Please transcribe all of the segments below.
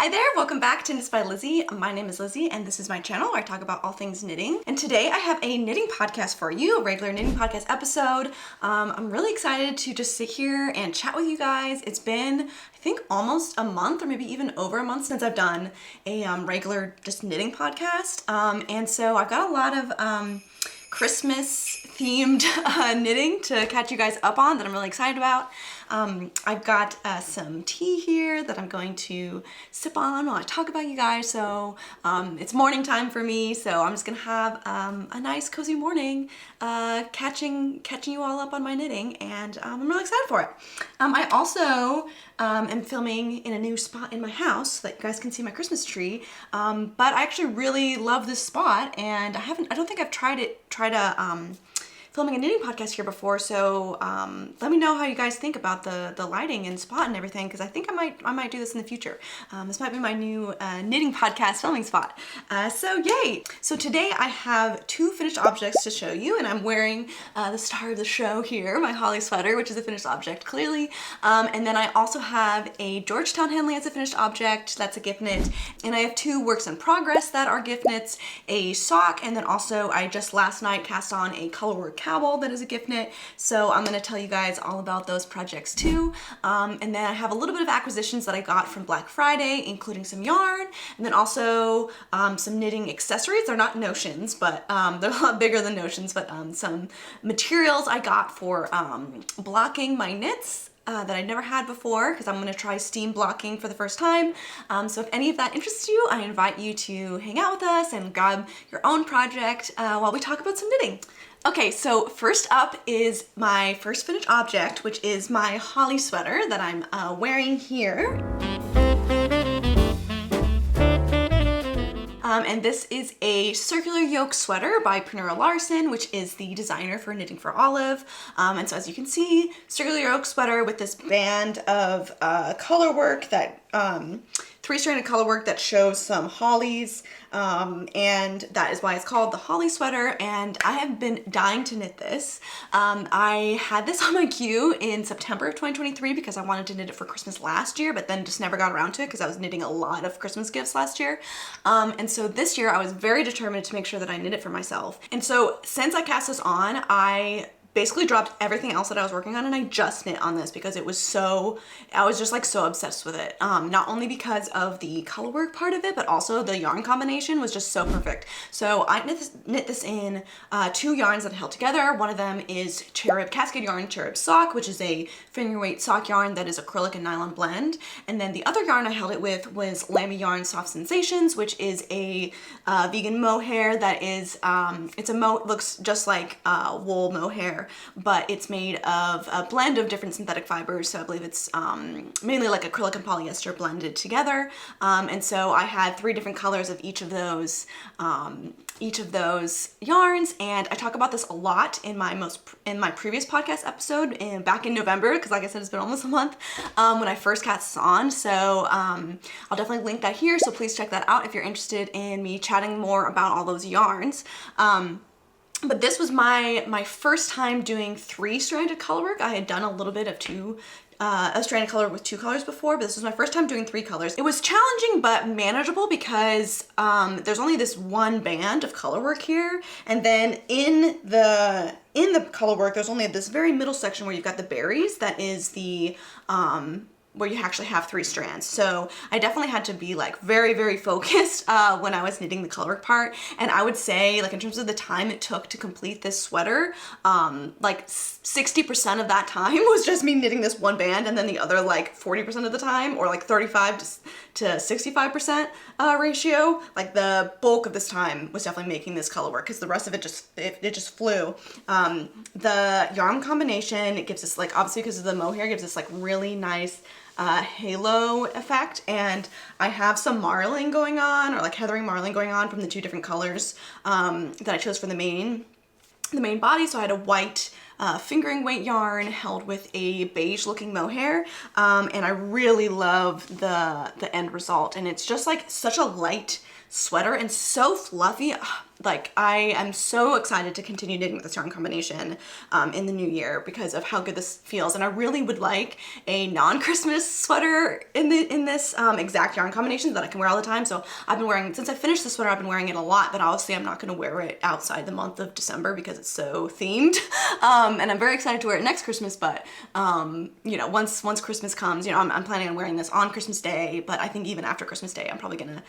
Hi there, welcome back to Knits by Lizzy. My name is Lizzy and this is my channel where I talk about all things knitting. And today I have a knitting podcast for you, a regular knitting podcast episode. I'm really excited to just sit here and chat with you guys. It's been, I think, almost a month or maybe even over a month since I've done a regular just knitting podcast. And so I've got a lot of Christmas themed knitting to catch you guys up on that I'm really excited about. I've got some tea here that I'm going to sip on while I talk about you guys. So it's morning time for me, so I'm just gonna have a nice cozy morning catching you all up on my knitting, and I'm really excited for it. I also am filming in a new spot in my house so that you guys can see my Christmas tree, but I actually really love this spot, and I don't think I've tried filming a knitting podcast here before, so let me know how you guys think about the lighting and spot and everything, because I think I might do this in the future. This might be my new knitting podcast filming spot. So yay! So today I have two finished objects to show you, and I'm wearing the star of the show here, my holly sweater, which is a finished object clearly. And then I also have a Georgetown Henley as a finished object, that's a gift knit, and I have two works in progress that are gift knits, a sock, and then also I just last night cast on a colorwork cowl that is a gift knit, so I'm going to tell you guys all about those projects too. And then I have a little bit of acquisitions that I got from Black Friday, including some yarn, and then also some knitting accessories. They're not notions, but they're a lot bigger than notions, but some materials I got for blocking my knits that I'd never had before, because I'm going to try steam blocking for the first time. So if any of that interests you, I invite you to hang out with us and grab your own project while we talk about some knitting. Okay, so first up is my first finished object, which is my holly sweater that I'm wearing here. And this is a circular yoke sweater by Pernille Larsen, which is the designer for Knitting for Olive. And so as you can see, circular yoke sweater with this band of color work that three-stranded color work that shows some hollies, and that is why it's called the holly sweater, and I have been dying to knit this. I had this on my queue in September of 2023 because I wanted to knit it for Christmas last year, but then just never got around to it because I was knitting a lot of Christmas gifts last year. And so this year I was very determined to make sure that I knit it for myself. And so since I cast this on, I basically dropped everything else that I was working on and I just knit on this because it was I was just like so obsessed with it. Not only because of the color work part of it, but also the yarn combination was just so perfect. So I knit this in two yarns that I held together. One of them is Cherub Cascade Yarn Cherub Sock, which is a finger weight sock yarn that is acrylic and nylon blend. And then the other yarn I held it with was Lamy Yarn Soft Sensations, which is a vegan mohair that is, looks just like wool mohair, but it's made of a blend of different synthetic fibers. So I believe it's mainly like acrylic and polyester blended together. And so I had three different colors of each of those yarns, and I talk about this a lot in my previous podcast episode back in November, because like I said, it's been almost a month when I first cast this on. So I'll definitely link that here, so please check that out if you're interested in me chatting more about all those yarns. But this was my first time doing three-stranded color work. I had done a little bit of a stranded color with two colors before, but this was my first time doing three colors. It was challenging but manageable because there's only this one band of color work here, and then in the color work there's only this very middle section where you've got the berries that is the where you actually have three strands. So I definitely had to be like very, very focused when I was knitting the colorwork part. And I would say, like, in terms of the time it took to complete this sweater, like 60% of that time was just me knitting this one band, and then the other like 40% of the time, or like 35 to 65% ratio, like the bulk of this time was definitely making this colorwork, because the rest of it just flew. The yarn combination, it gives us, like, obviously because of the mohair, gives us like really nice halo effect, and I have some marling going on, or like heathering marling going on from the two different colors that I chose for the main body. So I had a white fingering weight yarn held with a beige looking mohair, and I really love the end result, and it's just like such a light sweater and so fluffy. Like, I am so excited to continue knitting with this yarn combination in the new year because of how good this feels. And I really would like a non-Christmas sweater in this exact yarn combination that I can wear all the time. So I've been wearing, since I finished the sweater, I've been wearing it a lot, but obviously I'm not going to wear it outside the month of December because it's so themed. And I'm very excited to wear it next Christmas, but you know, once Christmas comes, you know, I'm planning on wearing this on Christmas Day, but I think even after Christmas Day, I'm probably gonna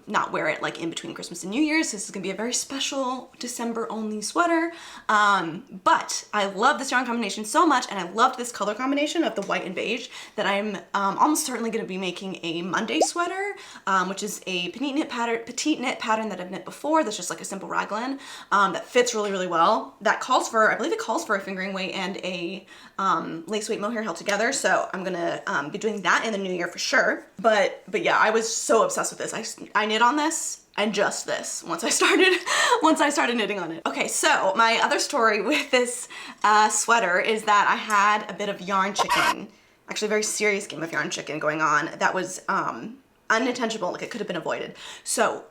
not wear it like in between Christmas and New Year's. This is gonna be a very special December only sweater. But I love this yarn combination so much, and I loved this color combination of the white and beige that I'm almost certainly gonna be making a Monday sweater, which is a petite knit pattern that I've knit before. That's just like a simple raglan that fits really, really well. That calls for, I believe it calls for a fingering weight and a lace weight mohair held together. So I'm gonna be doing that in the new year for sure. But yeah, I was so obsessed with this. I knit on this and just this once I started knitting on it. Okay, so my other story with this sweater is that I had a bit of yarn chicken, actually a very serious game of yarn chicken going on that was unintentional, like it could have been avoided. So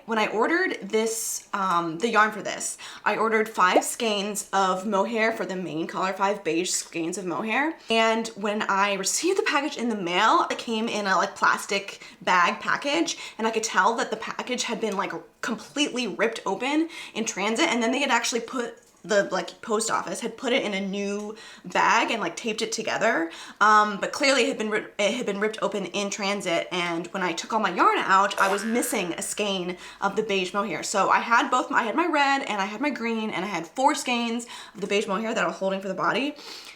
when I ordered this, the yarn for this, I ordered 5 skeins of mohair for the main color, 5 beige skeins of mohair. And when I received the package in the mail, it came in a like plastic bag package, and I could tell that the package had been like completely ripped open in transit, and then they had actually put the like post office had put it in a new bag and like taped it together, but clearly it had been ripped open in transit. And when I took all my yarn out, I was missing a skein of the beige mohair. So I had I had my red and I had my green, and I had 4 skeins of the beige mohair that I was holding for the body.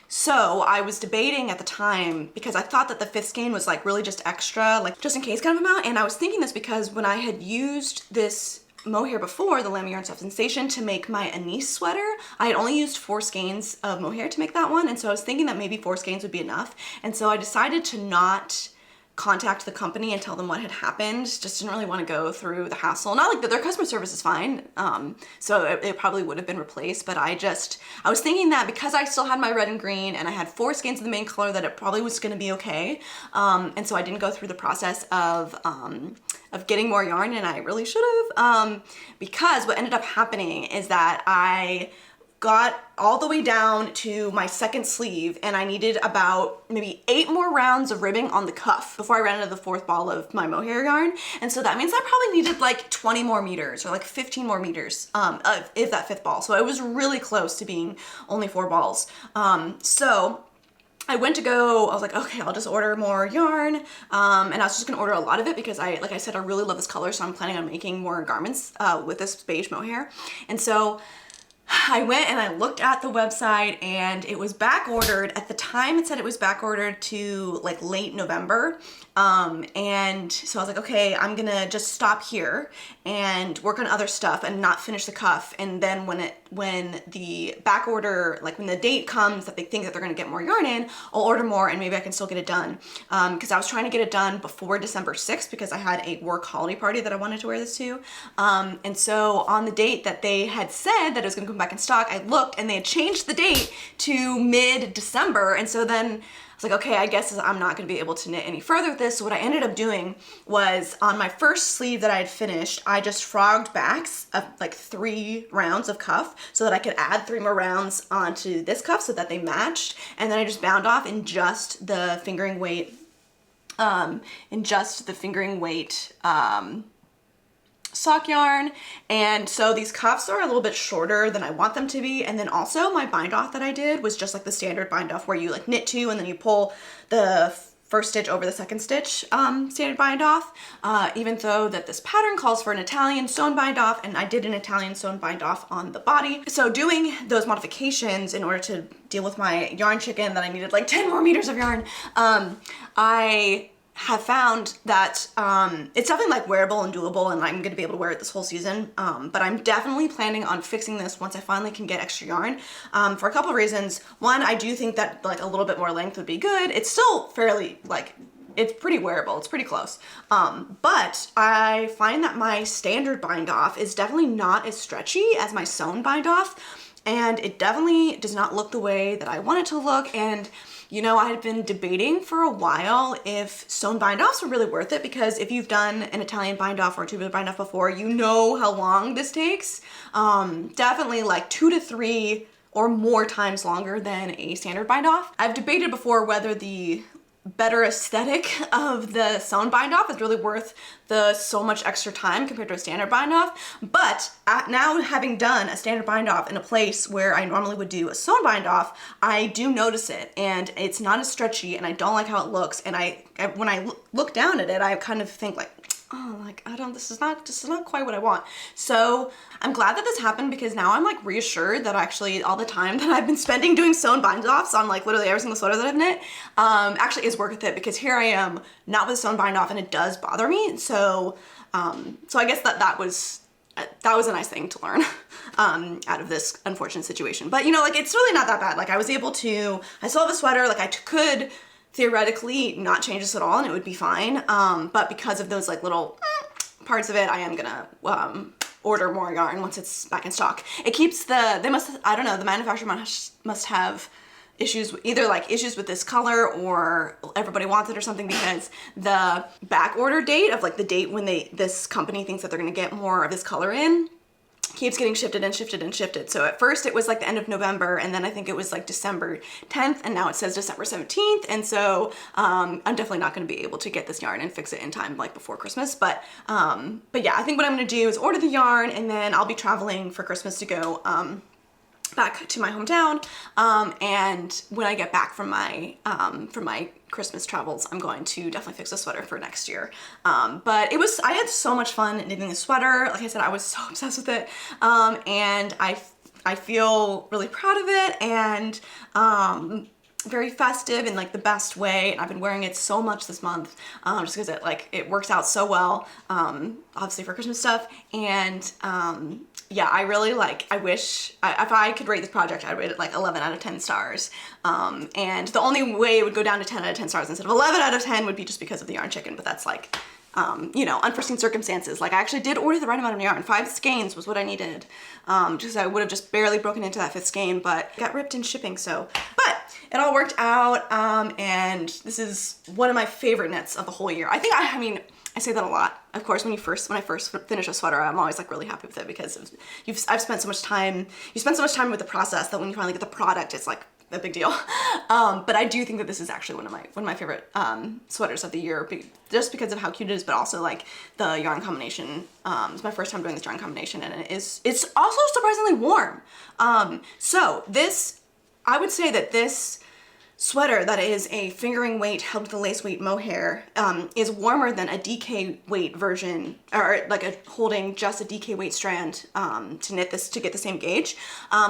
So I was debating at the time, because I thought that the 5th skein was like really just extra, like just in case kind of amount. And I was thinking this because when I had used this mohair before, the Lamy Yarn Soft Sensation, to make my Anise sweater, I had only used 4 skeins of mohair to make that one, and so I was thinking that maybe 4 skeins would be enough, and so I decided to not contact the company and tell them what had happened. Just didn't really want to go through the hassle. Not like that, their customer service is fine, so it probably would have been replaced, but I was thinking that because I still had my red and green and I had 4 skeins of the main color, that it probably was going to be okay, and so I didn't go through the process of getting more yarn, and I really should have, because what ended up happening is that I got all the way down to my 2nd sleeve, and I needed about maybe 8 more rounds of ribbing on the cuff before I ran into the 4th ball of my mohair yarn. And so that means I probably needed like 20 more meters or like 15 more meters if that 5th ball. So I was really close to being only 4 balls. So I went to go, I was like, okay, I'll just order more yarn, and I was just gonna order a lot of it because like I said, I really love this color, so I'm planning on making more garments with this beige mohair. And so I went and I looked at the website, and it was back ordered. At the time it said it was back ordered to like late November. And so I was like, okay, I'm gonna just stop here and work on other stuff and not finish the cuff. And then when the back order, like when the date comes that they think that they're gonna get more yarn in, I'll order more and maybe I can still get it done. Cause I was trying to get it done before December 6th because I had a work holiday party that I wanted to wear this to. And so on the date that they had said that it was gonna come back in stock, I looked and they had changed the date to mid-December. And so then I was like, okay, I guess I'm not gonna be able to knit any further with this. So what I ended up doing was on my first sleeve that I had finished, I just frogged back like 3 rounds of cuff so that I could add 3 more rounds onto this cuff so that they matched. And then I just bound off in just the fingering weight, sock yarn. And so these cuffs are a little bit shorter than I want them to be. And then also my bind off that I did was just like the standard bind off where you like knit 2 and then you pull the 1st stitch over the 2nd stitch, standard bind off, even though that this pattern calls for an Italian sewn bind off, and I did an Italian sewn bind off on the body. So doing those modifications in order to deal with my yarn chicken that I needed like 10 more meters of yarn, I have found that it's definitely like wearable and doable, and I'm gonna be able to wear it this whole season, but I'm definitely planning on fixing this once I finally can get extra yarn, for a couple of reasons. One, I do think that like a little bit more length would be good. It's still fairly like, it's pretty wearable, it's pretty close, but I find that my standard bind off is definitely not as stretchy as my sewn bind off, and it definitely does not look the way that I want it to look. And you know, I had been debating for a while if sewn bind-offs were really worth it, because if you've done an Italian bind-off or a tubular bind-off before, you know how long this takes. Definitely like 2 to 3 or more times longer than a standard bind-off. I've debated before whether the better aesthetic of the sewn bind-off is really worth the so much extra time compared to a standard bind-off. But now having done a standard bind-off in a place where I normally would do a sewn bind-off, I do notice it, and it's not as stretchy, and I don't like how it looks. And when I look down at it, I kind of think like, oh, like, this is not quite what I want. So I'm glad that this happened, because now I'm like reassured that actually all the time that I've been spending doing sewn bind-offs on like literally every single sweater that I've knit, actually is worth it, because here I am not with a sewn bind-off and it does bother me. So, so I guess that was a nice thing to learn out of this unfortunate situation. But you know, like, it's really not that bad. Like, I still have a sweater, like I could theoretically not change this at all and it would be fine. But because of those like little parts of it, I am gonna order more yarn once it's back in stock. It keeps the manufacturer must have issues with this color, or everybody wants it or something, because the back order date of like the date when this company thinks that they're gonna get more of this color in keeps getting shifted and shifted and shifted. So at first it was like the end of November, and then I think it was like December 10th, and now it says December 17th. And so I'm definitely not going to be able to get this yarn and fix it in time like before Christmas. But yeah, I think what I'm going to do is order the yarn, and then I'll be traveling for Christmas to go back to my hometown. And when I get back from my Christmas travels, I'm going to definitely fix a sweater for next year. But I had so much fun knitting the sweater. Like I said, I was so obsessed with it. And I feel really proud of it, and very festive in like the best way. And I've been wearing it so much this month, just because it works out so well, obviously for Christmas stuff. And yeah, I wish if I could rate this project, I'd rate it like 11 out of 10 stars. And the only way it would go down to 10 out of 10 stars instead of 11 out of 10 would be just because of the yarn chicken, but that's like, you know, unforeseen circumstances. Like, I actually did order the right amount of yarn. 5 skeins was what I needed. Just I would have just barely broken into that 5th skein, but it got ripped in shipping. So, but it all worked out. And this is one of my favorite knits of the whole year. I mean, I say that a lot. Of course, when I first finish a sweater, I'm always like really happy with it, because I've spent so much time. You spend so much time with the process that when you finally get the product, it's like a big deal. But I do think that this is actually one of my favorite sweaters of the year, just because of how cute it is, but also like the yarn combination. It's my first time doing this yarn combination, and it's also surprisingly warm. So I would say that this sweater that is a fingering weight held with a lace weight mohair is warmer than a DK weight version, or like holding just a DK weight strand to knit this to get the same gauge,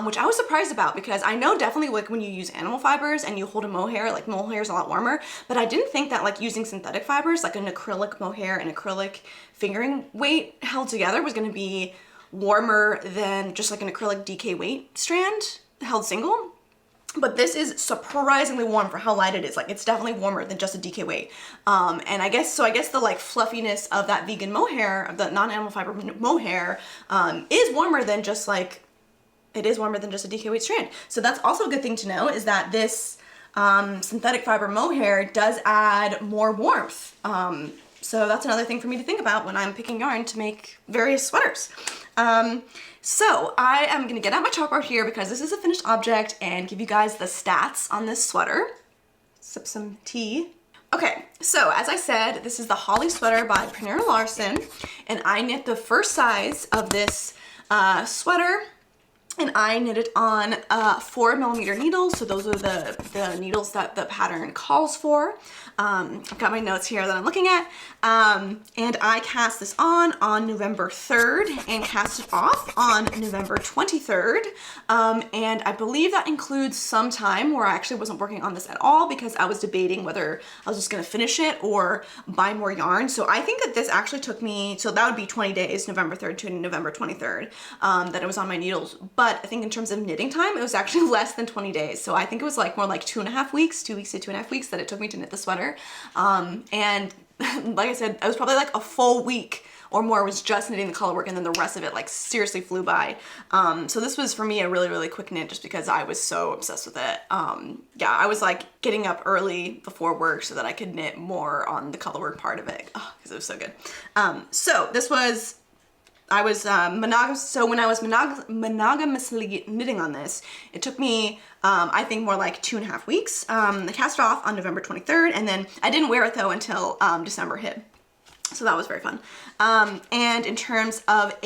which I was surprised about, because I know definitely like when you use animal fibers and you hold a mohair, like mohair is a lot warmer, but I didn't think that like using synthetic fibers, like an acrylic mohair and acrylic fingering weight held together, was going to be warmer than just like an acrylic DK weight strand held single. But this is surprisingly warm for how light it is. Like, it's definitely warmer than just a DK weight. And I guess the like fluffiness of that vegan mohair, of the non-animal fiber mohair, is warmer than just a DK weight strand. So that's also a good thing to know, is that this synthetic fiber mohair does add more warmth. So that's another thing for me to think about when I'm picking yarn to make various sweaters. So I am gonna get out my chalkboard here, because this is a finished object, and give you guys the stats on this sweater. Sip some tea. Okay, so as I said, this is the Holly sweater by Pernille Larsen, and I knit the first size of this sweater, and I knit it on 4mm needles. So those are the needles that the pattern calls for. I've got my notes here that I'm looking at. And I cast this on November 3rd and cast it off on November 23rd. And I believe that includes some time where I actually wasn't working on this at all, because I was debating whether I was just gonna finish it or buy more yarn. So I think that this actually took me, so that would be 20 days, November 3rd to November 23rd, that it was on my needles. But I think in terms of knitting time, it was actually less than 20 days. So I think it was like more like 2.5 weeks, 2 weeks to 2.5 weeks that it took me to knit the sweater. And like I said, it was probably like a full week or more was just knitting the color work and then the rest of it like seriously flew by. So this was for me a really, really quick knit just because I was so obsessed with it. Yeah, I was like getting up early before work so that I could knit more on the color work part of it because it was so good. So this was, I was monogamous. So when I was monogamously knitting on this, it took me, I think more like 2.5 weeks. I cast it off on November 23rd, and then I didn't wear it though until December hit. So that was very fun. And in terms of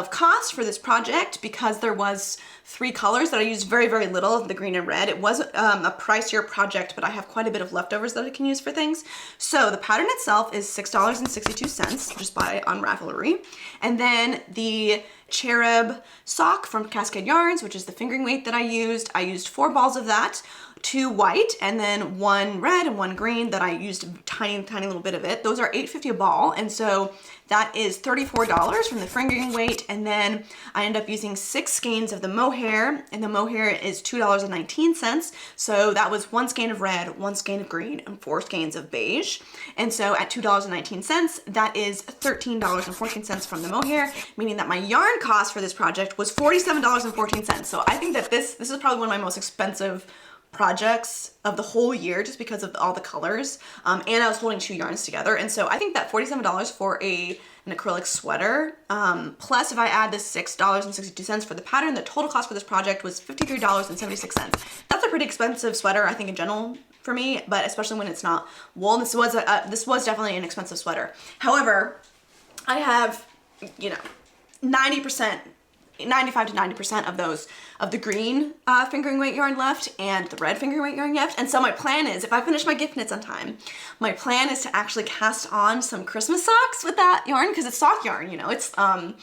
cost for this project, because there was 3 colors that I used very, very little of, the green and red, it was a pricier project, but I have quite a bit of leftovers that I can use for things. So the pattern itself is $6.62, just buy it on Ravelry. And then the cherub sock from Cascade Yarns, which is the fingering weight that I used 4 balls of that, 2 white, and then 1 red and 1 green that I used a tiny, tiny little bit of it. Those are $8.50 a ball, and so that is $34 from the fingering weight. And then I end up using 6 skeins of the mohair, and the mohair is $2.19. So that was 1 skein of red, 1 skein of green, and 4 skeins of beige. And so at $2.19, that is $13.14 from the mohair, meaning that my yarn cost for this project was $47.14. So I think that this is probably one of my most expensive projects of the whole year just because of all the colors, and I was holding 2 yarns together, and so I think that $47 for an acrylic sweater, plus if I add the $6.62 for the pattern, the total cost for this project was $53.76. That's a pretty expensive sweater, I think, in general for me, but especially when it's not wool. This was definitely an expensive sweater. However, I have, you know, 95 to 90% of the green fingering weight yarn left and the red fingering weight yarn left. And so my plan is, if I finish my gift knits on time, my plan is to actually cast on some Christmas socks with that yarn, because it's sock yarn, you know. It's I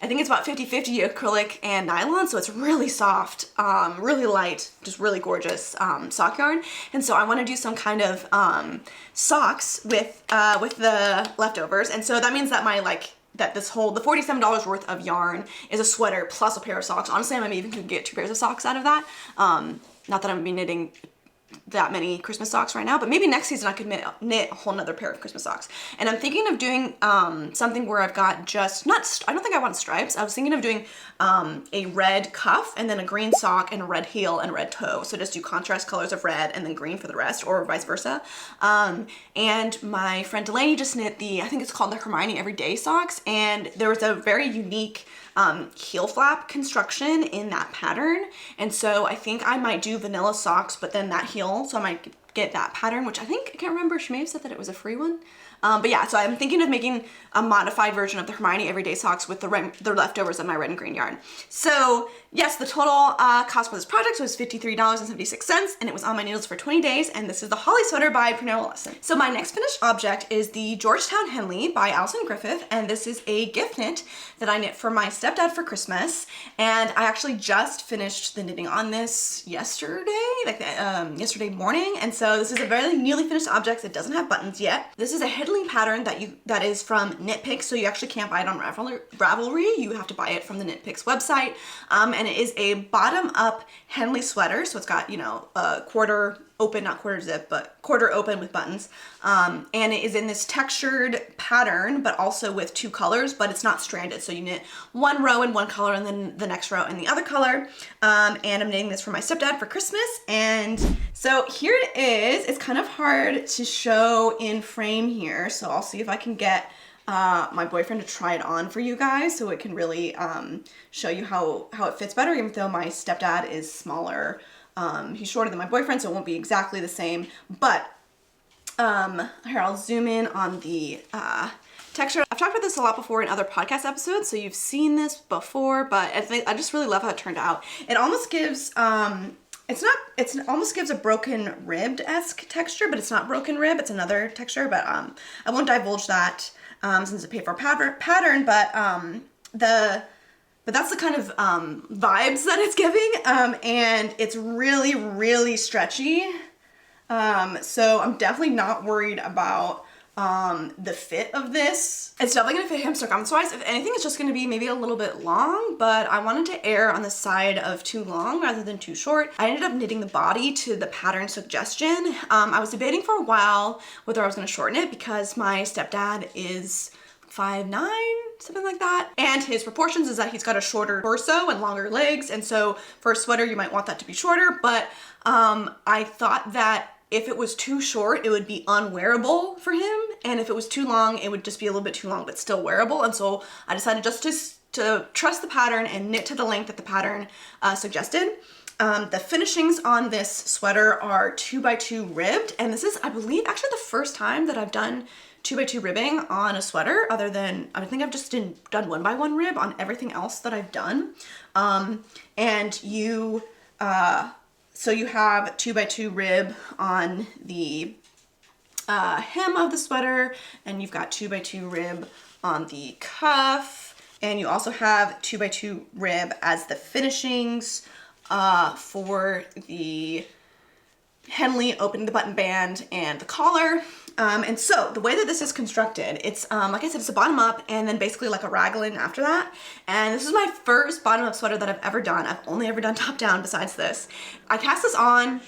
think it's about 50-50 acrylic and nylon, so it's really soft, really light, just really gorgeous sock yarn. And so I want to do some kind of socks with the leftovers, and so that means that the $47 worth of yarn is a sweater plus a pair of socks. Honestly, I might even could get 2 pairs of socks out of that. Not that I'm gonna be knitting that many Christmas socks right now, but maybe next season I could knit a whole nother pair of Christmas socks. And I'm thinking of doing something where I've got I don't think I want stripes. I was thinking of doing a red cuff and then a green sock and a red heel and red toe. So just do contrast colors of red and then green for the rest, or vice versa. And my friend Delaney just knit I think it's called the Hermione Everyday socks, and there was a very unique heel flap construction in that pattern, and so I think I might do vanilla socks but then that heel, so I might get that pattern, which I can't remember, she may have said that it was a free one. But yeah, so I'm thinking of making a modified version of the Hermione Everyday socks with the leftovers of my red and green yarn. So yes, the total cost for this project was $53.76, and it was on my needles for 20 days, and this is the Holly sweater by Pernille Allison. So my next finished object is the Georgetown Henley by Allison Griffith, and this is a gift knit that I knit for my stepdad for Christmas, and I actually just finished the knitting on this yesterday, yesterday morning, and so this is a very newly finished object. It doesn't have buttons yet. This is a Henley pattern that is from Knit Picks, so you actually can't buy it on Ravelry. You have to buy it from the Knit Picks website, and it is a bottom-up Henley sweater, so it's got, you know, a quarter open, not quarter zip, but quarter open with buttons, and it is in this textured pattern, but also with 2 colors, but it's not stranded, so you knit 1 row in one color and then the next row in the other color, and I'm knitting this for my stepdad for Christmas. And so here it is. It's kind of hard to show in frame here, so I'll see if I can get my boyfriend to try it on for you guys so it can really show you how it fits better, even though my stepdad is smaller. He's shorter than my boyfriend, so it won't be exactly the same, but here, I'll zoom in on the texture. I've talked about this a lot before in other podcast episodes, so you've seen this before, but I just really love how it turned out. It almost gives, it almost gives a broken ribbed-esque texture, but it's not broken rib, it's another texture, but I won't divulge that since it's a paper pattern, but that's the kind of vibes that it's giving, and it's really, really stretchy. So I'm definitely not worried about the fit of this. It's definitely gonna fit him circumference-wise. If anything, it's just gonna be maybe a little bit long, but I wanted to err on the side of too long rather than too short. I ended up knitting the body to the pattern suggestion. I was debating for a while whether I was gonna shorten it because my stepdad is 5'9", something like that. And his proportions is that he's got a shorter torso and longer legs. And so for a sweater, you might want that to be shorter. But I thought that if it was too short, it would be unwearable for him. And if it was too long, it would just be a little bit too long, but still wearable. And so I decided just to trust the pattern and knit to the length that the pattern suggested. The finishings on this sweater are 2x2 ribbed. And this is, I believe, actually the first time that I've done 2x2 ribbing on a sweater, other than, I think I've just done 1x1 rib on everything else that I've done. And you, so you have 2x2 rib on the hem of the sweater, and you've got 2x2 rib on the cuff, and you also have 2x2 rib as the finishings for the Henley opening the button band and the collar. And so the way that this is constructed, it's like I said, it's a bottom up and then basically like a raglan after that. And this is my first bottom up sweater that I've ever done. I've only ever done top down besides this. I cast this on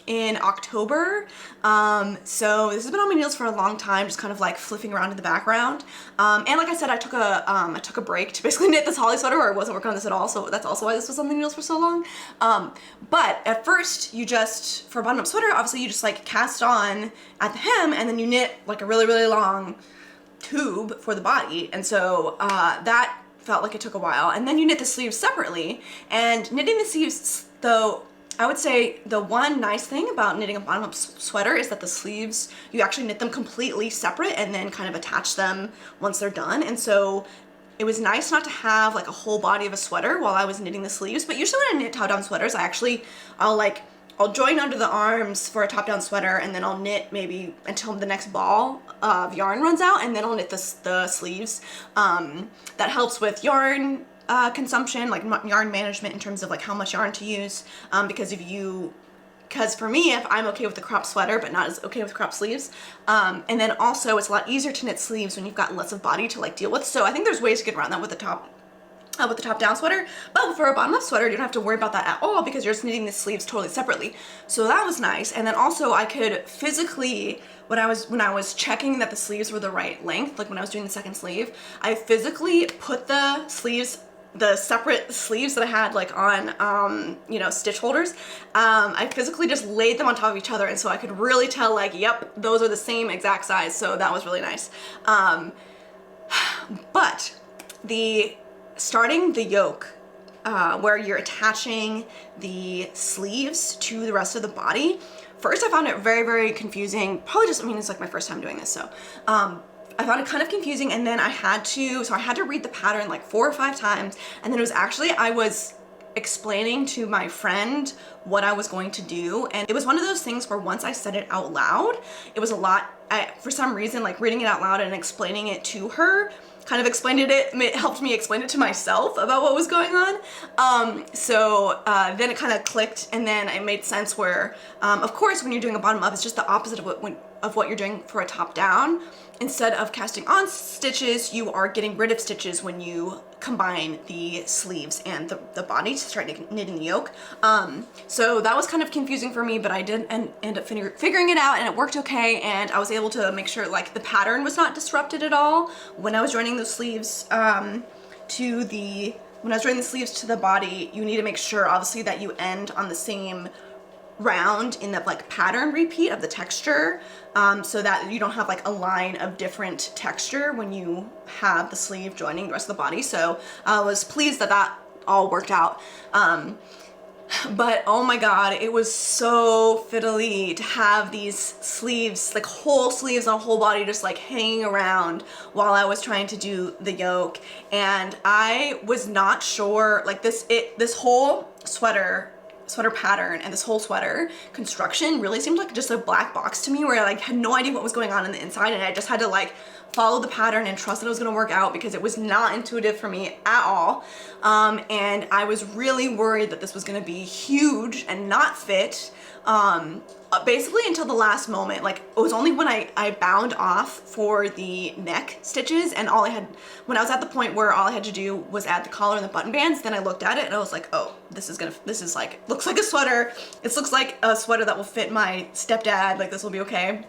in October. So this has been on my nails for a long time, just kind of like flipping around in the background. And like I said, I took a break to basically knit this holly sweater, or I wasn't working on this at all. So that's also why this was on the nails for so long. But at first you just, for a bottom up sweater, obviously you just like cast on at the hem and then you knit like a really, really long tube for the body. And so, that felt like it took a while. And then you knit the sleeves separately, and knitting the sleeves, though, I would say the one nice thing about knitting a bottom-up sweater is that the sleeves, you actually knit them completely separate and then kind of attach them once they're done. And so it was nice not to have like a whole body of a sweater while I was knitting the sleeves. But usually when I knit top-down sweaters, I'll join under the arms for a top-down sweater, and then I'll knit maybe until the next ball of yarn runs out, and then I'll knit the sleeves. That helps with yarn consumption, like yarn management in terms of like how much yarn to use, because for me, if I'm okay with the crop sweater but not as okay with crop sleeves, and then also it's a lot easier to knit sleeves when you've got less of body to like deal with. So I think there's ways to get around that with the top down sweater, but for a bottom up sweater, you don't have to worry about that at all because you're just knitting the sleeves totally separately. So that was nice. And then also I could physically, when I was checking that the sleeves were the right length, like when I was doing the second sleeve, I physically put the separate sleeves that I had like on, stitch holders, I physically just laid them on top of each other. And so I could really tell like, yep, those are the same exact size. So that was really nice. But starting the yoke, where you're attaching the sleeves to the rest of the body, first I found it very, very confusing. Probably just, it's like my first time doing this. So, I found it kind of confusing, and then I had to read the pattern like 4 or 5 times, and then I was explaining to my friend what I was going to do, and it was one of those things where once I said it out loud, it was a lot. For some reason, like reading it out loud and explaining it to her kind of it helped me explain it to myself about what was going on. So then it kind of clicked, and then it made sense where, of course, when you're doing a bottom up, it's just the opposite of what you're doing for a top down. Instead of casting on stitches, you are getting rid of stitches when you combine the sleeves and the body to start knitting the yoke. So that was kind of confusing for me, but I did end up figuring it out, and it worked okay, and I was able to make sure like the pattern was not disrupted at all when I was joining the sleeves to the body. You need to make sure obviously that you end on the same round in the like pattern repeat of the texture, so that you don't have like a line of different texture when you have the sleeve joining the rest of the body. So I was pleased that all worked out. But oh my god, it was so fiddly to have these sleeves, like whole sleeves on whole body, just like hanging around while I was trying to do the yoke. And I was not sure, like this whole sweater pattern and this whole sweater construction really seemed like just a black box to me, where I like had no idea what was going on the inside, and I just had to like follow the pattern and trust that it was going to work out because it was not intuitive for me at all. And I was really worried that this was going to be huge and not fit. Basically until the last moment. Like it was only when I bound off for the neck stitches, and when I was at the point where all I had to do was add the collar and the button bands, then I looked at it and I was like, oh, this is like, looks like a sweater. It looks like a sweater that will fit my stepdad, like this will be okay.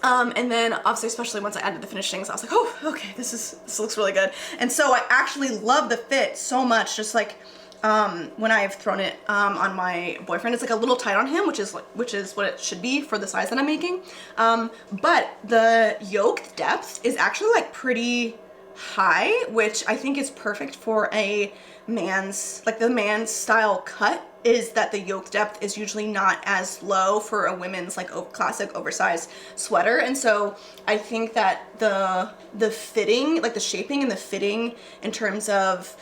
And then obviously, especially once I added the finishings, I was like, oh, okay, this looks really good. And so I actually love the fit so much, just like when I've thrown it on my boyfriend. It's like a little tight on him, which is what it should be for the size that I'm making. But the yoke depth is actually like pretty high, which I think is perfect for a man's, like the man's style cut, is that the yoke depth is usually not as low for a women's like classic oversized sweater. And so I think that the fitting, like the shaping and the fitting in terms of,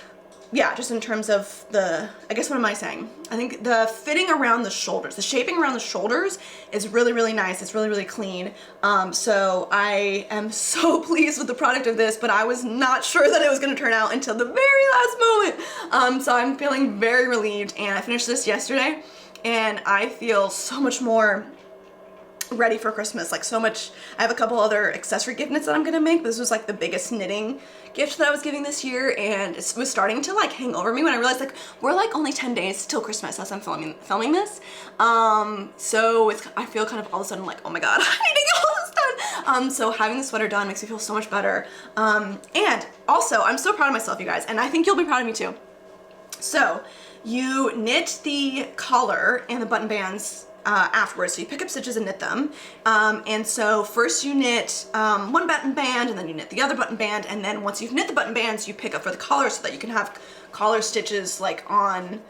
yeah, just in terms of the, I guess, what am I saying? I think the fitting around the shoulders, the shaping around the shoulders is really, really nice. It's really, really clean. So I am so pleased with the product of this, but I was not sure that it was going to turn out until the very last moment. So I'm feeling very relieved, and I finished this yesterday, and I feel so much more ready for Christmas, like so much. I have a couple other accessory gift knits that I'm gonna make. This was like the biggest knitting gift that I was giving this year, and it was starting to like hang over me when I realized like we're like only 10 days till Christmas as I'm filming this. So I feel kind of all of a sudden like, oh my god, I need to get all this done. So having the sweater done makes me feel so much better. And also I'm so proud of myself, you guys, and I think you'll be proud of me too. So you knit the collar and the button bands afterwards. So you pick up stitches and knit them. And so first you knit one button band, and then you knit the other button band, and then once you've knit the button bands, you pick up for the collar so that you can have collar stitches like on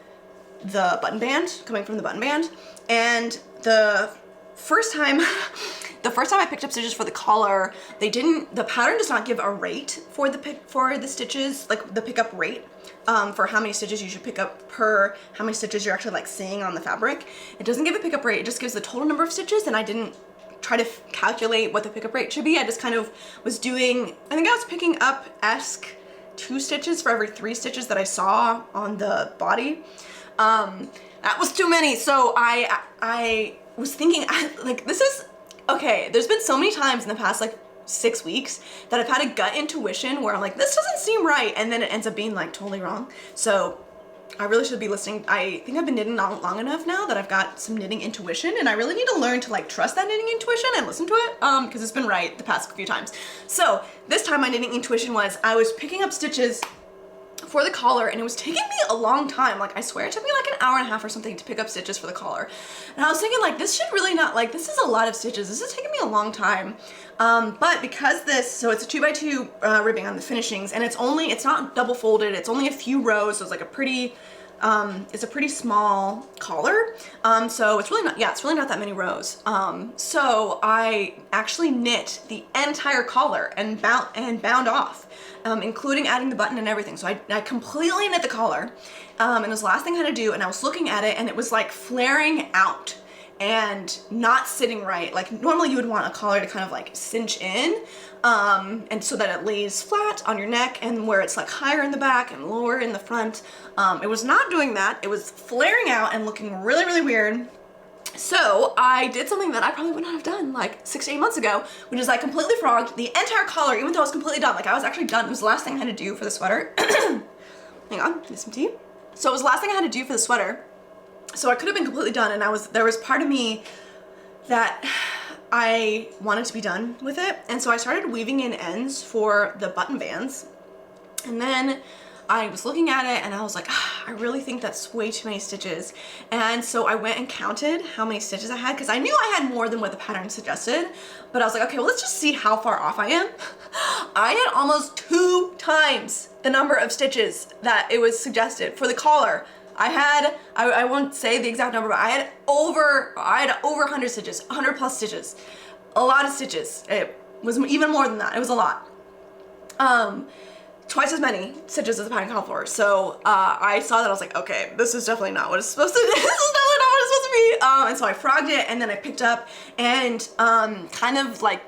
the button band, coming from the button band. And the first time I picked up stitches for the collar, the pattern does not give a rate for the stitches, like the pickup rate. For how many stitches you should pick up per how many stitches you're actually like seeing on the fabric. It doesn't give a pickup rate, it just gives the total number of stitches, and I didn't try to calculate what the pickup rate should be. I just kind of was doing, I think I was picking up 2 stitches for every 3 stitches that I saw on the body. That was too many, so I was thinking, like, this is, okay, there's been so many times in the past like 6 weeks that I've had a gut intuition where I'm like, this doesn't seem right, and then it ends up being like totally wrong. So I really should be listening. I think I've been knitting long enough now that I've got some knitting intuition, and I really need to learn to like trust that knitting intuition and listen to it, because it's been right the past few times. So this time my knitting intuition was, I was picking up stitches for the collar, and it was taking me a long time. Like, I swear it took me like an hour and a half or something to pick up stitches for the collar. And I was thinking like, this should really not, like, this is a lot of stitches. This is taking me a long time. But because so it's a 2x2 ribbing on the finishings, and it's not double folded. It's only a few rows. So it's like it's a pretty small collar. So it's really not that many rows. So I actually knit the entire collar and bound off, including adding the button and everything. So I completely knit the collar, and it was the last thing I had to do, and I was looking at it, and it was like flaring out and not sitting right. Like, normally you would want a collar to kind of like cinch in, and so that it lays flat on your neck, and where it's like higher in the back and lower in the front. It was not doing that. It was flaring out and looking really, really weird. So I did something that I probably would not have done like 6 to 8 months ago, which is I completely frogged the entire collar, even though I was completely done. Like, I was actually done. It was the last thing I had to do for the sweater. Hang on, get some tea. So it was the last thing I had to do for the sweater. So I could have been completely done, and there was part of me that I wanted to be done with it. And so I started weaving in ends for the button bands. And then I was looking at it, and I was like, I really think that's way too many stitches. And so I went and counted how many stitches I had, because I knew I had more than what the pattern suggested. But I was like, okay, well, let's just see how far off I am. I had almost 2 times the number of stitches that it was suggested for the collar. I won't say the exact number, but I had over 100 stitches, 100 plus stitches, a lot of stitches. It was even more than that. It was a lot. Twice as many stitches as the pattern called for. So I saw that, I was like, okay, this is definitely not what it's supposed to be. This is definitely not what it's supposed to be. And so I frogged it, and then I picked up, and kind of like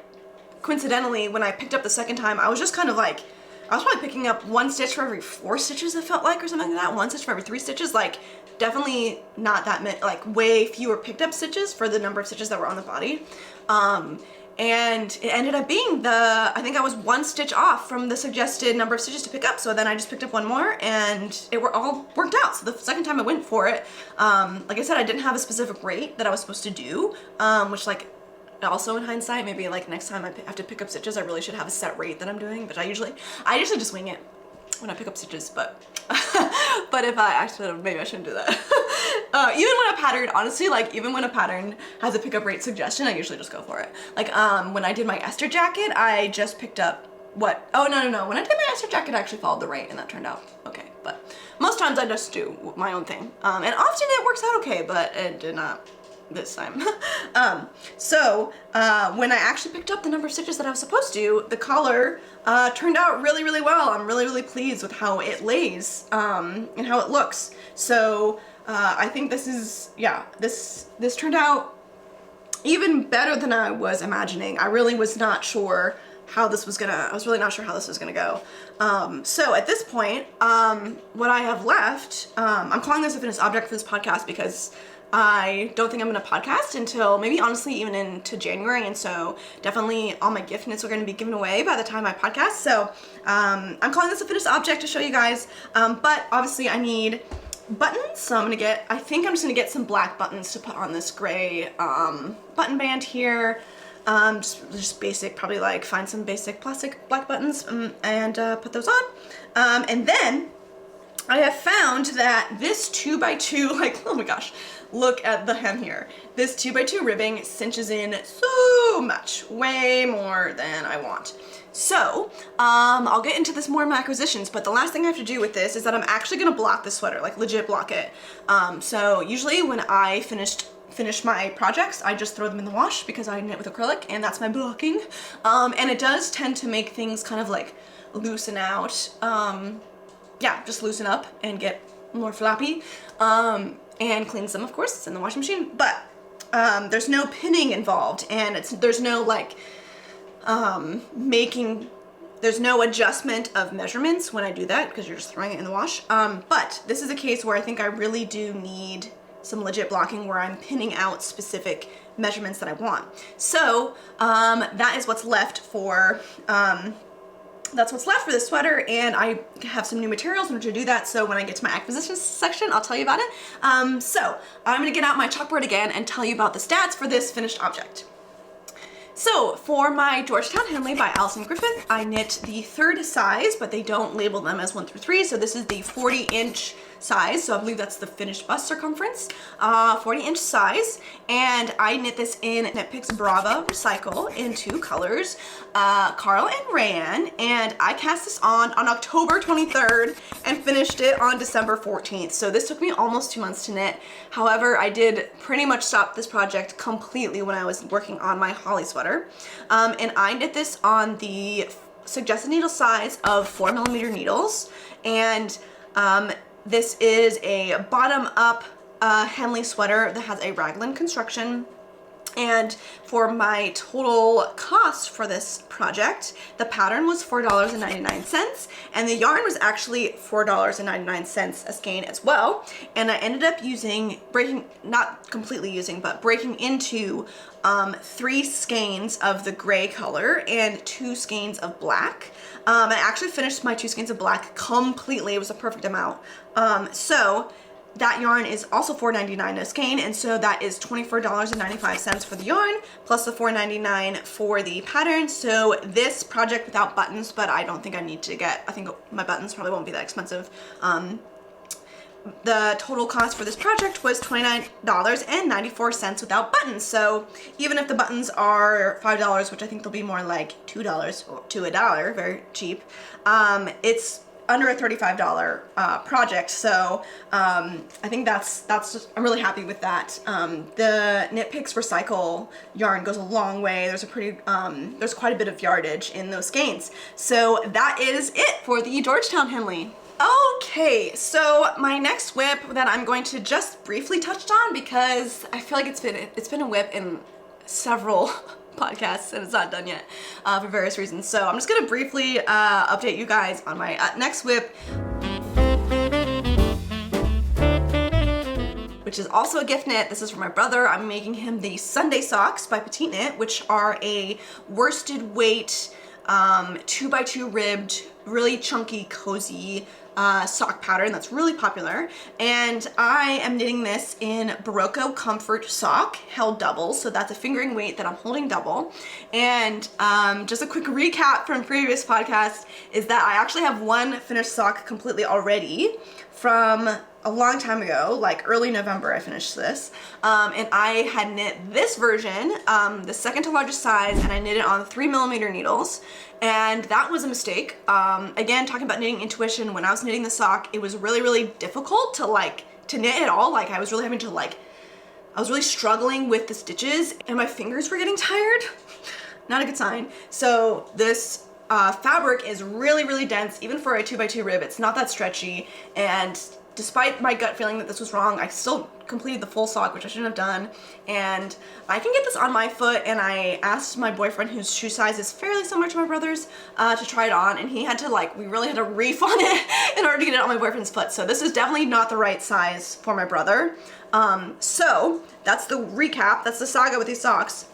coincidentally, when I picked up the second time, I was just kind of like, I was probably picking up 1 stitch for every 4 stitches, it felt like, or something like that. 1 stitch for every 3 stitches, like definitely not that many, like way fewer picked up stitches for the number of stitches that were on the body. And it ended up being I think I was 1 stitch off from the suggested number of stitches to pick up. So then I just picked up 1 more, and it all worked out. So the second time I went for it, like I said, I didn't have a specific rate that I was supposed to do, which like also in hindsight, maybe like next time I have to pick up stitches, I really should have a set rate that I'm doing, but I usually just wing it when I pick up stitches, but but if I actually, maybe I shouldn't do that. Even when a pattern, honestly, like even when a pattern has a pickup rate suggestion, I usually just go for it. Like when I did my Esther jacket, I just picked up what, oh no, when I did my Esther jacket, I actually followed the rate and that turned out okay. But most times I just do my own thing. And often it works out okay, but it did not this time. So when I actually picked up the number of stitches that I was supposed to, the collar turned out really, really well. I'm really, really pleased with how it lays and how it looks. So I think this is, yeah, this turned out even better than I was imagining. I really was not sure how this was gonna, I was really not sure how this was gonna go. So at this point, what I have left, I'm calling this a finished object for this podcast because I don't think I'm gonna podcast until maybe honestly even into January, and so definitely all my gift knits are gonna be given away by the time I podcast. So I'm calling this a finished object to show you guys, but obviously I need buttons, so I think I'm just gonna get some black buttons to put on this gray button band here. Just basic, probably like find some basic plastic black buttons and put those on. And then I have found that this 2x2, like, oh my gosh, look at the hem here. This 2x2 ribbing cinches in so much, way more than I want. So, I'll get into this more in my acquisitions, but the last thing I have to do with this is that I'm actually gonna block this sweater, like legit block it. So usually when I finish my projects, I just throw them in the wash because I knit with acrylic and that's my blocking. And it does tend to make things kind of like loosen out. Yeah, just loosen up and get more floppy. And cleans them, of course, it's in the washing machine, but there's no pinning involved and there's no like there's no adjustment of measurements when I do that because you're just throwing it in the wash. But this is a case where I think I really do need some legit blocking where I'm pinning out specific measurements that I want. So that is what's left for this sweater, and I have some new materials in order to do that, so when I get to my acquisitions section, I'll tell you about it. So I'm gonna get out my chalkboard again and tell you about the stats for this finished object. So for my Georgetown Henley by Allison Griffith, I knit the 3rd size, but they don't label them as 1 through 3, so this is the 40-inch size, so I believe that's the finished bust circumference, 40-inch size, and I knit this in Knit Picks Brava Recycle in 2 colors, Carl and Rayan, and I cast this on October 23rd and finished it on December 14th, so this took me almost 2 months to knit. However, I did pretty much stop this project completely when I was working on my holly sweater, and I knit this on the suggested needle size of 4mm needles, and this is a bottom-up Henley sweater that has a raglan construction. And for my total cost for this project, the pattern was $4.99, and the yarn was actually $4.99 a skein as well. And I ended up breaking into 3 skeins of the gray color and 2 skeins of black. I actually finished my 2 skeins of black completely. It was a perfect amount. So that yarn is also $4.99 a skein, and so that is $24.95 for the yarn, plus the $4.99 for the pattern. So this project without buttons, but I don't think I need to get, I think my buttons probably won't be that expensive. The total cost for this project was $29.94 without buttons. So even if the buttons are $5, which I think they'll be more like $2 to $1, very cheap, it's under a $35 project, so I think that's just, I'm really happy with that. The Knit Picks Recycle yarn goes a long way. There's there's quite a bit of yardage in those skeins. So that is it for the Georgetown Henley. Okay, so my next whip that I'm going to just briefly touch on because I feel like it's been a whip in several podcasts and it's not done yet for various reasons. So I'm just gonna briefly update you guys on my next whip, which is also a gift knit. This is for my brother. I'm making him the Sunday socks by Petite knit, which are a worsted weight 2x2 ribbed, really chunky, cozy sock pattern that's really popular, and I am knitting this in Barocco Comfort sock, held double, so that's a fingering weight that I'm holding double. And just a quick recap from previous podcasts is that I actually have one finished sock completely already from a long time ago, like early November I finished this, and I had knit this version, the second to largest size, and I knit it on 3mm needles, and that was a mistake. Again, talking about knitting intuition, when I was knitting the sock, it was really difficult to knit at all. Like I was really having to I was really struggling with the stitches, and my fingers were getting tired. Not a good sign. So this fabric is really dense, even for a 2x2 rib. It's not that stretchy, and despite my gut feeling that this was wrong, I still completed the full sock, which I shouldn't have done. And I can get this on my foot, and I asked my boyfriend, whose shoe size is fairly similar to my brother's, to try it on, and he had to we really had to reef on it in order to get it on my boyfriend's foot. So this is definitely not the right size for my brother. So that's the recap. That's the saga with these socks.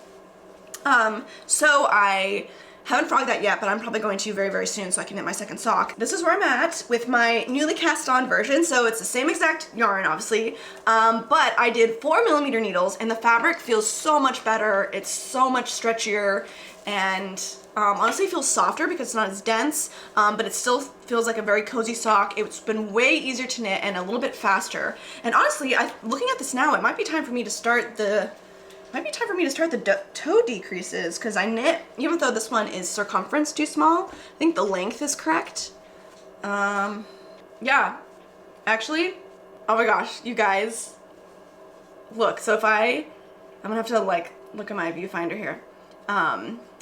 So I haven't frogged that yet, but I'm probably going to very soon so I can knit my second sock. This is where I'm at with my newly cast on version. So it's the same exact yarn, obviously, but I did 4mm needles, and the fabric feels so much better. It's so much stretchier, and honestly feels softer because it's not as dense, but it still feels like a very cozy sock. It's been way easier to knit and a little bit faster. And honestly, looking at this now, it might be time for me to start the toe decreases, because I knit, even though this one is circumference too small, I think the length is correct. Yeah, actually, oh my gosh, you guys, look, so if I'm gonna have to look at my viewfinder here.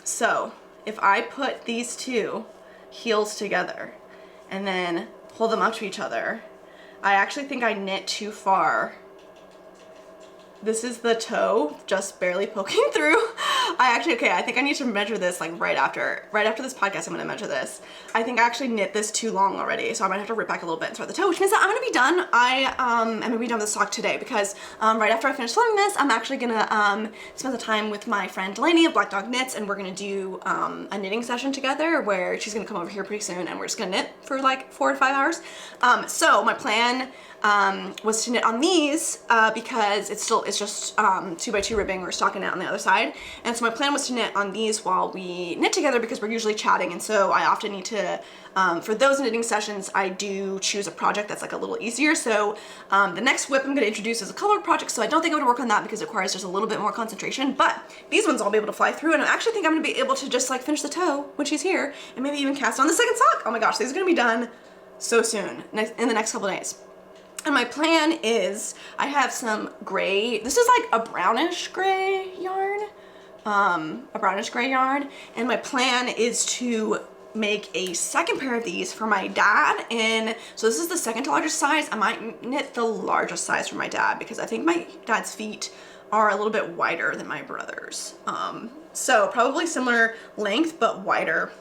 So if I put these two heels together and then pull them up to each other, I actually think I knit too far. This is the toe just barely poking through. I think I need to measure this right after this podcast. I'm gonna measure this. I think I actually knit this too long already, so I might have to rip back a little bit and start the toe, which means that I'm gonna be done. I'm gonna be done with the sock today, because right after I finish filming this, I'm actually gonna spend the time with my friend Delaney of Black Dog Knits, and we're gonna do a knitting session together where she's gonna come over here pretty soon, and we're just gonna knit for 4 to 5 hours. So my plan was to knit on these because it's just 2x2 ribbing or stockinette on the other side, and so my plan was to knit on these while we knit together, because we're usually chatting, and so I often need to, for those knitting sessions, I do choose a project that's a little easier. So the next WIP I'm going to introduce is a color project, so I don't think I'm going to work on that because it requires just a little bit more concentration, but these ones I'll be able to fly through, and I actually think I'm going to be able to just finish the toe when she's here, and maybe even cast on the second sock. Oh my gosh, these are going to be done so soon, in the next couple of days. And my plan is, I have some gray, this is a brownish gray yarn, and my plan is to make a second pair of these for my dad, and so this is the second to largest size. I might knit the largest size for my dad, because I think my dad's feet are a little bit wider than my brother's. So probably similar length, but wider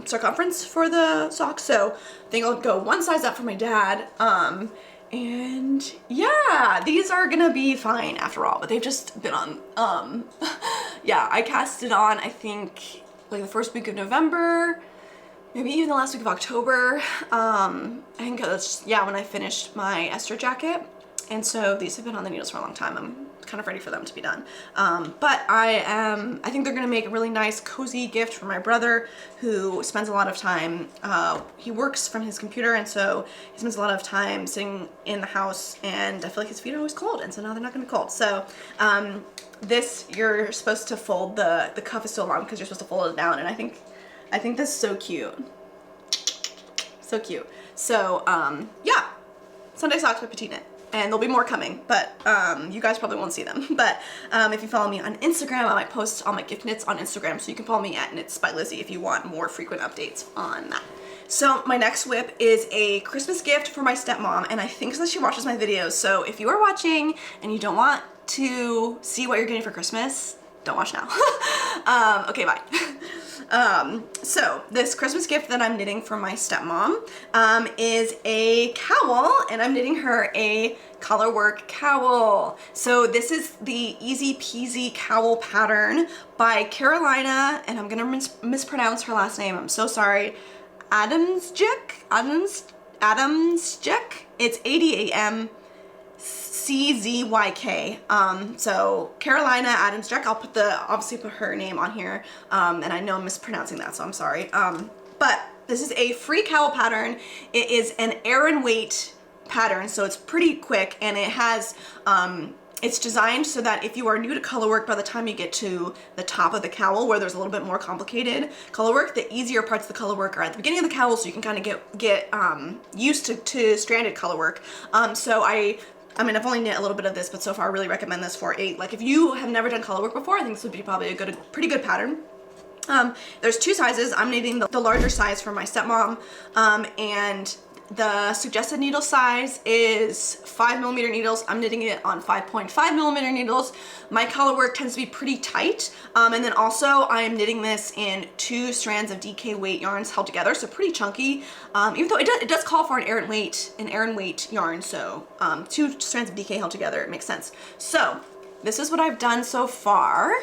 circumference for the socks. So I think I'll go one size up for my dad. And yeah, these are gonna be fine after all, but they've just been on, yeah, I cast it on, I think, the first week of November, maybe even the last week of October. I think that's, yeah, when I finished my Esther jacket. And so these have been on the needles for a long time. I'm kind of ready for them to be done. But I think they're gonna make a really nice, cozy gift for my brother, who spends a lot of time, he works from his computer, and so he spends a lot of time sitting in the house, and I feel like his feet are always cold, and so now they're not gonna be cold. So this, you're supposed to fold, the cuff is so long because you're supposed to fold it down, and I think this is so cute. So cute. So yeah, Sunday socks by Petite. And there'll be more coming, but you guys probably won't see them. But if you follow me on Instagram, I might post all my gift knits on Instagram, so you can follow me at Knits by Lizzy if you want more frequent updates on that. So my next WIP is a Christmas gift for my stepmom, and I think that she watches my videos, so if you are watching and you don't want to see what you're getting for Christmas, don't watch now. Okay, bye. So this Christmas gift that I'm knitting for my stepmom is a cowl, and I'm knitting her a colorwork cowl. So this is the Easy Peasy Cowl pattern by Karolina, and I'm gonna mispronounce her last name. I'm so sorry. Adamczyk. It's ADAMCZYK. So Karolina Adamczyk. I'll obviously put her name on here. And I know I'm mispronouncing that, so I'm sorry. But this is a free cowl pattern. It is an air and weight pattern, so it's pretty quick, and it has it's designed so that if you are new to color work, by the time you get to the top of the cowl where there's a little bit more complicated color work, the easier parts of the color work are at the beginning of the cowl, so you can kind of get used to stranded color work. So I mean, I've only knit a little bit of this, but so far I really recommend this for if you have never done color work before, I think this would be probably a pretty good pattern. There's two sizes. I'm knitting the larger size for my stepmom, and the suggested needle size is 5mm needles. I'm knitting it on 5.5mm needles. My color work tends to be pretty tight, and then also I am knitting this in 2 strands of DK weight yarns held together, so pretty chunky. Even though it does call for an air and weight yarn, so 2 strands of DK held together, it makes sense. So this is what I've done so far.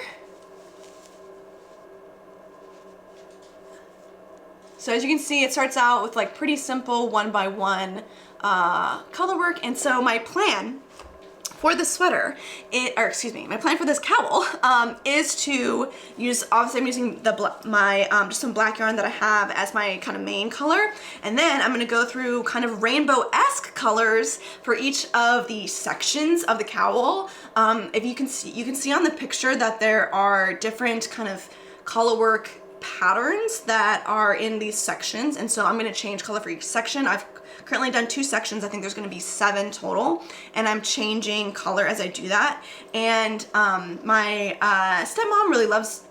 So as you can see, it starts out with like pretty simple 1x1 color work, and so my plan for this sweater, my plan for this cowl is to use, obviously I'm using just some black yarn that I have as my kind of main color, and then I'm gonna go through kind of rainbow-esque colors for each of the sections of the cowl. If you can see on the picture that there are different kind of color work patterns that are in these sections, and so I'm going to change color for each section. I've currently done 2 sections. I think there's going to be 7 total, and I'm changing color as I do that. And my stepmom really loves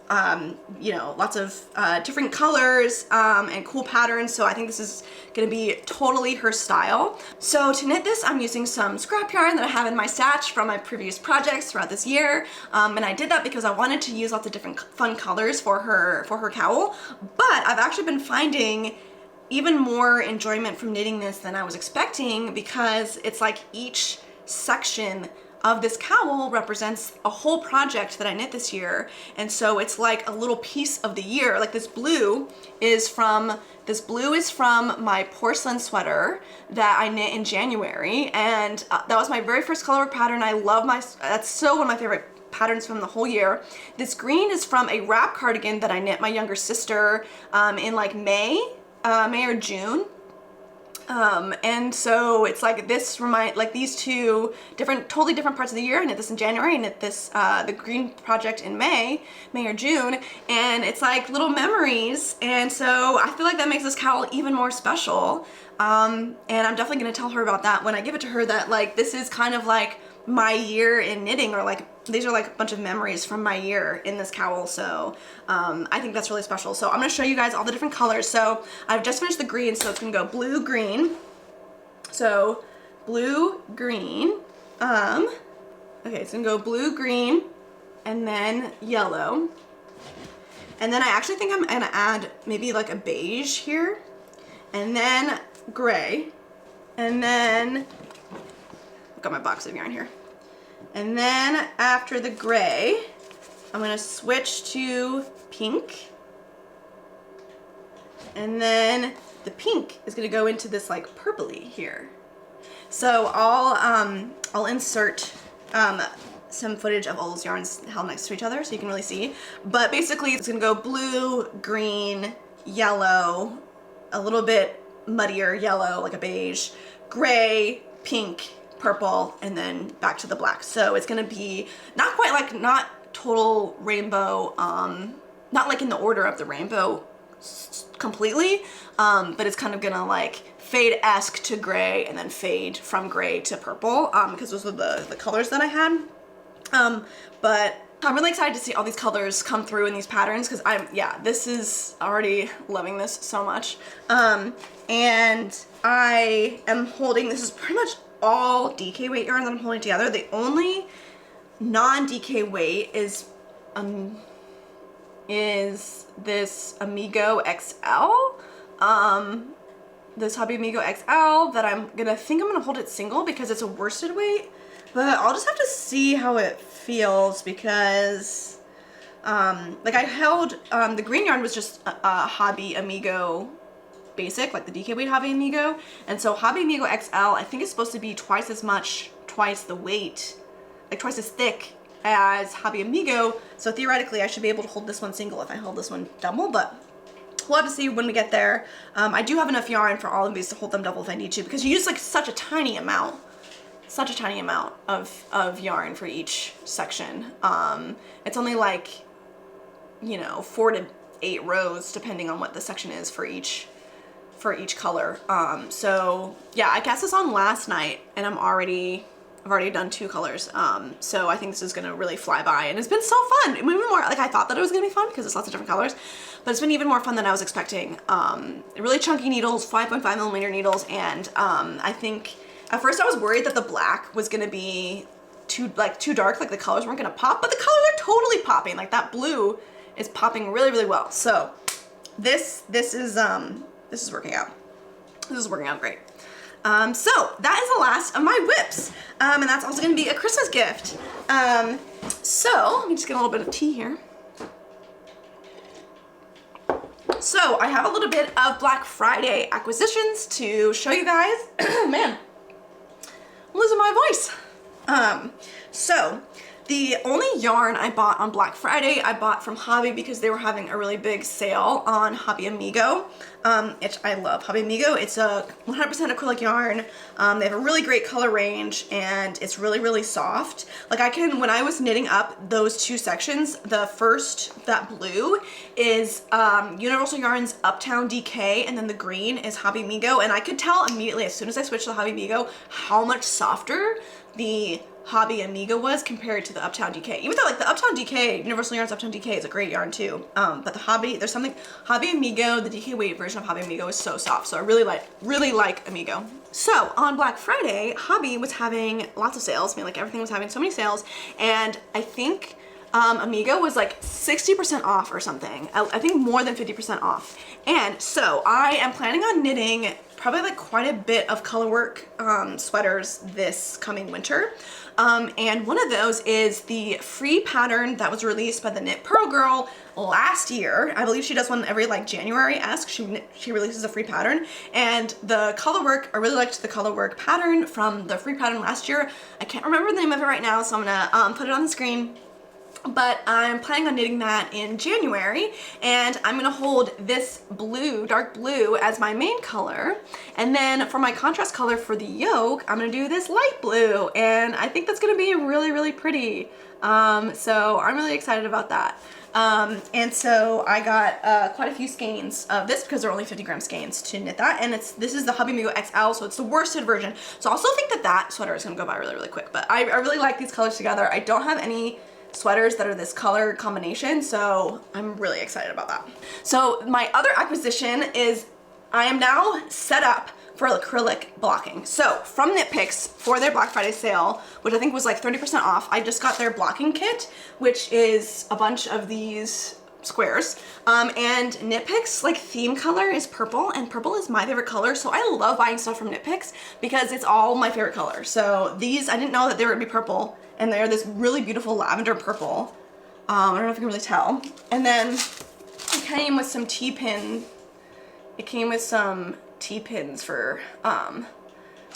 lots of different colors and cool patterns, so I think this is gonna be totally her style. So to knit this, I'm using some scrap yarn that I have in my stash from my previous projects throughout this year, and I did that because I wanted to use lots of different fun colors for her cowl. But I've actually been finding even more enjoyment from knitting this than I was expecting, because it's like each section of this cowl represents a whole project that I knit this year, and so it's like a little piece of the year. Like this blue is from my porcelain sweater that I knit in January, and that was my very first color work pattern. That's still one of my favorite patterns from the whole year. This green is from a wrap cardigan that I knit my younger sister in like May or June. And so it's like these 2 totally different parts of the year. I knit this in January, I knit this, the green project in May or June, and it's like little memories, and so I feel like that makes this cowl even more special. And I'm definitely gonna tell her about that when I give it to her, that like this is kind of like my year in knitting, or like these are like a bunch of memories from my year in this cowl. So I think that's really special. So I'm gonna show you guys all the different colors. So I've just finished the green, so it's gonna go blue, green. So blue, green, okay, it's gonna go blue, green, and then yellow. And then I actually think I'm gonna add maybe like a beige here, and then gray, and then I've got my box of yarn here. And then after the gray, I'm gonna switch to pink. And then the pink is gonna go into this like purpley here. So I'll insert some footage of all those yarns held next to each other so you can really see. But basically it's gonna go blue, green, yellow, a little bit muddier yellow, like a beige, gray, pink, purple, and then back to the black. So it's gonna be not quite like, not total rainbow, not like in the order of the rainbow completely, but it's kind of gonna like fade-esque to gray and then fade from gray to purple, because those are the colors that I had. But I'm really excited to see all these colors come through in these patterns, because this is already loving this so much. And I am holding, this is pretty much all DK weight yarn that I'm holding together. The only non-DK weight is this Amigo XL, this Hobby Amigo XL that I'm gonna hold it single because it's a worsted weight, but I'll just have to see how it feels, because like I held, the green yarn was just a Hobby Amigo basic, like the DK weight Hobby Amigo. And so Hobby Amigo XL, I think is supposed to be twice the weight, like twice as thick as Hobby Amigo. So theoretically I should be able to hold this one single if I hold this one double, but we'll have to see when we get there. I do have enough yarn for all of these to hold them double if I need to, because you use like such a tiny amount of yarn for each section. It's only like, you know, 4 to 8 rows depending on what the section is for each color. So yeah, I cast this on last night and I've already done 2 colors. So I think this is gonna really fly by, and it's been so fun. Even more, like I thought that it was gonna be fun because it's lots of different colors, but it's been even more fun than I was expecting. Really chunky needles, 5.5mm needles, and I think at first I was worried that the black was gonna be too dark, like the colors weren't gonna pop, but the colors are totally popping. Like that blue is popping really, really well. So this is working out. This is working out great. So that is the last of my whips, and that's also going to be a Christmas gift. So let me just get a little bit of tea here. So I have a little bit of Black Friday acquisitions to show you guys. Man, I'm losing my voice. So the only yarn I bought on Black Friday, I bought from Hobby because they were having a really big sale on Hobby Amigo, which I love Hobby Amigo. It's a 100% acrylic yarn. They have a really great color range, and it's really, really soft. Like when I was knitting up those 2 sections, the first, that blue is Universal Yarns Uptown DK, and then the green is Hobby Amigo, and I could tell immediately as soon as I switched to Hobby Amigo how much softer the Hobby Amigo was compared to the Uptown DK. Even though like the Uptown DK, Universal Yarns Uptown DK is a great yarn too. But the Hobby, there's something, Hobby Amigo, the DK weight version of Hobby Amigo is so soft. So I really like Amigo. So on Black Friday, Hobby was having lots of sales. I mean, like everything was having so many sales. And I think Amigo was like 60% off or something. I think more than 50% off. And so I am planning on knitting probably like quite a bit of colorwork sweaters this coming winter. And one of those is the free pattern that was released by the Knit Pro Girl last year. I believe she does one every like January-esque. She releases a free pattern. And the colorwork, I really liked the colorwork pattern from the free pattern last year. I can't remember the name of it right now, so I'm gonna put it on the screen. But I'm planning on knitting that in January, and I'm gonna hold this blue, dark blue, as my main color. And then for my contrast color for the yoke, I'm gonna do this light blue, and I think that's gonna be really, really pretty. So I'm really excited about that. And so I got quite a few skeins of this because they're only 50-gram skeins to knit that, and this is the Hobby Amigo XL, so it's the worsted version. So I also think that sweater is gonna go by really, really quick, but I really like these colors together. I don't have any sweaters that are this color combination, so I'm really excited about that. So my other acquisition is I am now set up for acrylic blocking. So from Knit Picks, for their Black Friday sale, which I think was like 30% off, I just got their blocking kit, which is a bunch of these squares. And Knit Picks like theme color is purple, and purple is my favorite color, so I love buying stuff from Knit Picks because it's all my favorite color. So these, I didn't know that they would be purple, and they're this really beautiful lavender purple. I don't know if you can really tell. And then it came with some T-pin. It came with some T-pins for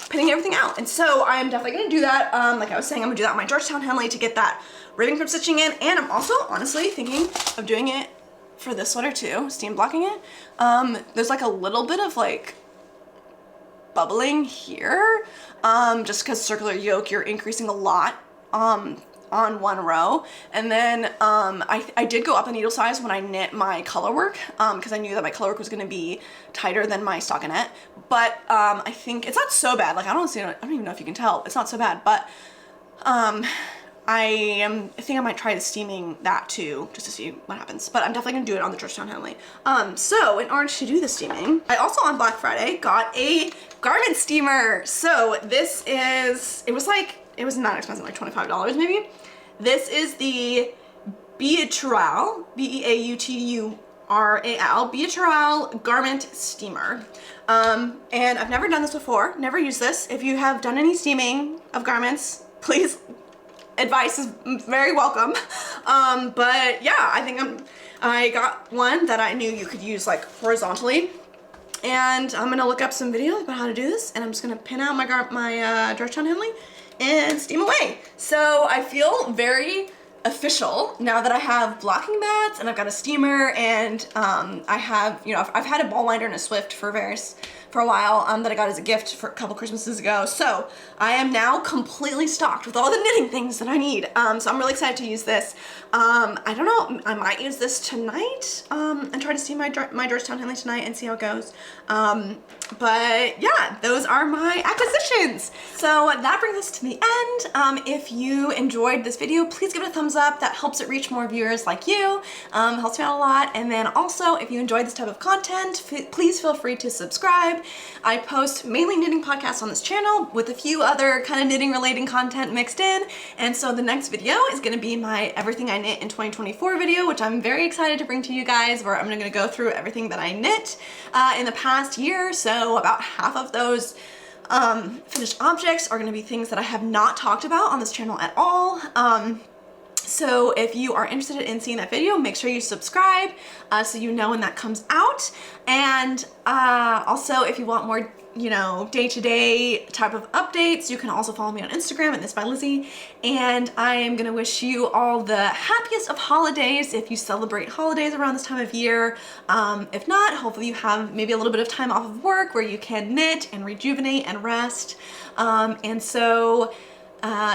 pinning everything out. And so I'm definitely gonna do that. Like I was saying, I'm gonna do that on my Georgetown Henley to get that ribbing from stitching in. And I'm also honestly thinking of doing it for this sweater too, steam blocking it. There's like a little bit of like bubbling here, just because circular yoke, you're increasing a lot on one row. And then I did go up a needle size when I knit my color work, because I knew that my color work was going to be tighter than my stockinette. But I think it's not so bad. Like I don't even know if you can tell. It's not so bad. But I think I might try the steaming that too, just to see what happens. But I'm definitely gonna do it on the Georgetown Henley. So in order to do the steaming, I also on Black Friday got a garment steamer. So this is, it was not expensive, like $25 maybe. This is the Beatural, B-E-A-U-T-U-R-A-L, Beatural garment steamer. And I've never done this before, never used this. If you have done any steaming of garments, please, advice is very welcome. But yeah, I think I got one that I knew you could use like horizontally. and I'm gonna look up some videos about how to do this, and I'm just gonna pin out my Georgetown Henley and steam away. So I feel very official now that I have blocking mats and I've got a steamer, and I have, you know, I've had a ball winder and a Swift for a while that I got as a gift for a couple Christmases ago. So I am now completely stocked with all the knitting things that I need. So I'm really excited to use this. I don't know, I might use this tonight and try to steam my Georgetown Henley tonight and see how it goes. But yeah, those are my acquisitions. So that brings us to the end. If you enjoyed this video, please give it a thumbs up. That helps it reach more viewers like you. Helps me out a lot. And then also, if you enjoyed this type of content, please feel free to subscribe. I post mainly knitting podcasts on this channel with a few other kind of knitting related content mixed in. And so the next video is going to be my Everything I Knit in 2024 video, which I'm very excited to bring to you guys, where I'm going to go through everything that I knit in the past year. So about half of those finished objects are going to be things that I have not talked about on this channel at all. So if you are interested in seeing that video, make sure you subscribe so you know when that comes out. And also, if you want more, you know, day-to-day type of updates, you can also follow me on Instagram at This By Lizzy. And I am gonna wish you all the happiest of holidays if you celebrate holidays around this time of year. If not, hopefully you have maybe a little bit of time off of work where you can knit and rejuvenate and rest.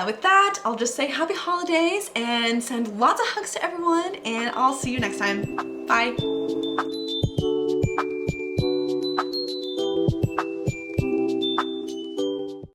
With that, I'll just say happy holidays and send lots of hugs to everyone, and I'll see you next time. Bye.